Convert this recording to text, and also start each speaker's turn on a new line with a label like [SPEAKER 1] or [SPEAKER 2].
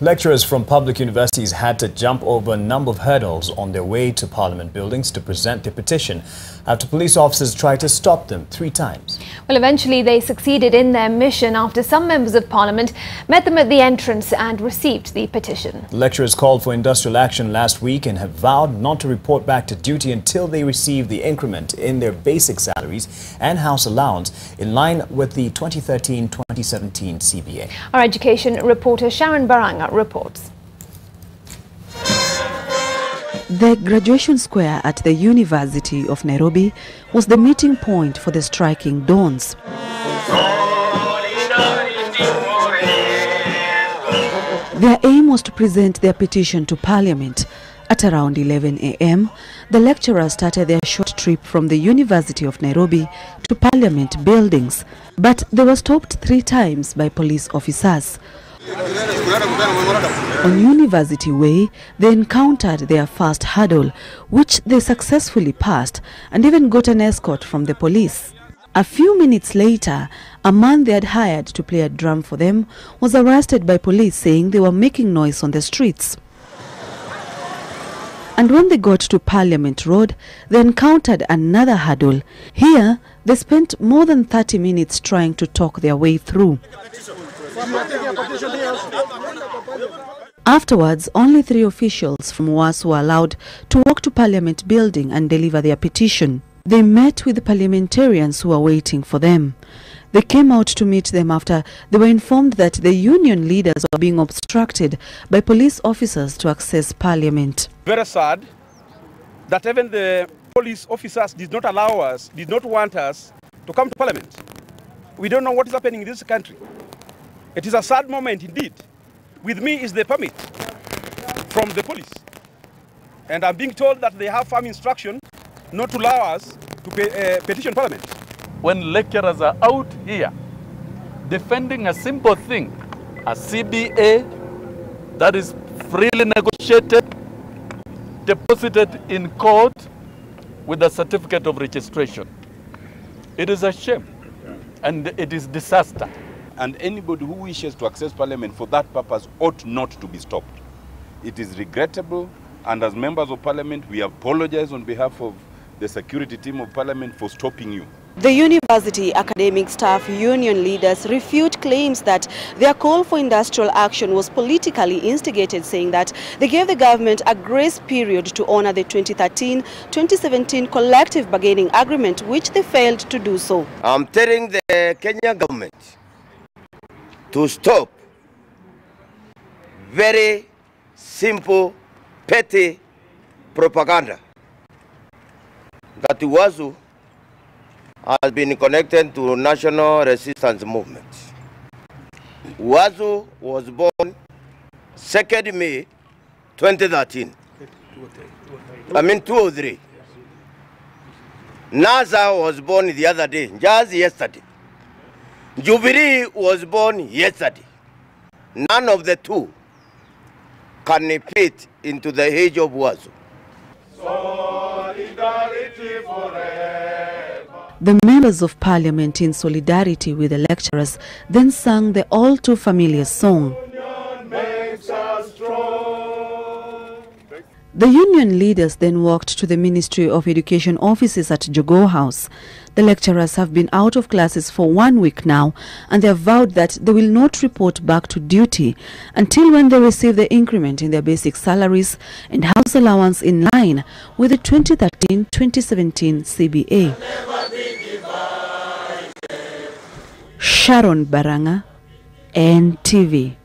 [SPEAKER 1] Lecturers from public universities had to jump over a number of hurdles on their way to Parliament buildings to present their petition after police officers tried to stop them 3 times.
[SPEAKER 2] Well, eventually they succeeded in their mission after some members of Parliament met them at the entrance and received the petition.
[SPEAKER 1] Lecturers called for industrial action last week and have vowed not to report back to duty until they receive the increment in their basic salaries and house allowance in line with the 2013-2017 CBA.
[SPEAKER 2] Our education reporter Sharon Barang'a reports.
[SPEAKER 3] The graduation square at the University of Nairobi was the meeting point for the striking dons. Their aim was to present their petition to Parliament. At around 11 a.m., the lecturers started their short trip from the University of Nairobi to Parliament buildings, but they were stopped 3 times by police officers. On University Way, they encountered their first hurdle, which they successfully passed and even got an escort from the police. A few minutes later, a man they had hired to play a drum for them was arrested by police saying they were making noise on the streets. And when they got to Parliament Road, they encountered another hurdle. Here, they spent more than 30 minutes trying to talk their way through. Afterwards, only 3 officials from WAS were allowed to walk to Parliament building and deliver their petition. They met with the parliamentarians who were waiting for them. They came out to meet them after they were informed that the union leaders were being obstructed by police officers to access Parliament.
[SPEAKER 4] Very sad that even the police officers did not want us to come to Parliament. We don't know what is happening in this country. It is a sad moment indeed. With me is the permit from the police. And I'm being told that they have firm instruction not to allow us to petition Parliament.
[SPEAKER 5] When lecturers are out here defending a simple thing, a CBA that is freely negotiated, deposited in court with a certificate of registration. It is a shame and it is disaster.
[SPEAKER 6] And anybody who wishes to access Parliament for that purpose ought not to be stopped. It is regrettable, and as members of Parliament, we apologize on behalf of the security team of Parliament for stopping you.
[SPEAKER 3] The university academic staff union leaders refute claims that their call for industrial action was politically instigated, saying that they gave the government a grace period to honor the 2013-2017 collective bargaining agreement, which they failed to do so.
[SPEAKER 7] I'm telling the Kenyan government to stop very simple, petty propaganda that Wazu has been connected to national resistance movement. Wazu was born 2nd May 2013. 2003. NASA was born the other day, just yesterday. Jubilee was born yesterday. None of the two can fit into the age of Wazu.
[SPEAKER 8] Solidarity forever.
[SPEAKER 3] The members of Parliament, in solidarity with the lecturers, then sang the all too familiar song. The union leaders then walked to the Ministry of Education offices at Jogoo House. The lecturers have been out of classes for 1 week now, and they have vowed that they will not report back to duty until when they receive the increment in their basic salaries and house allowance in line with the 2013-2017 CBA. Sharon Barang'a, NTV.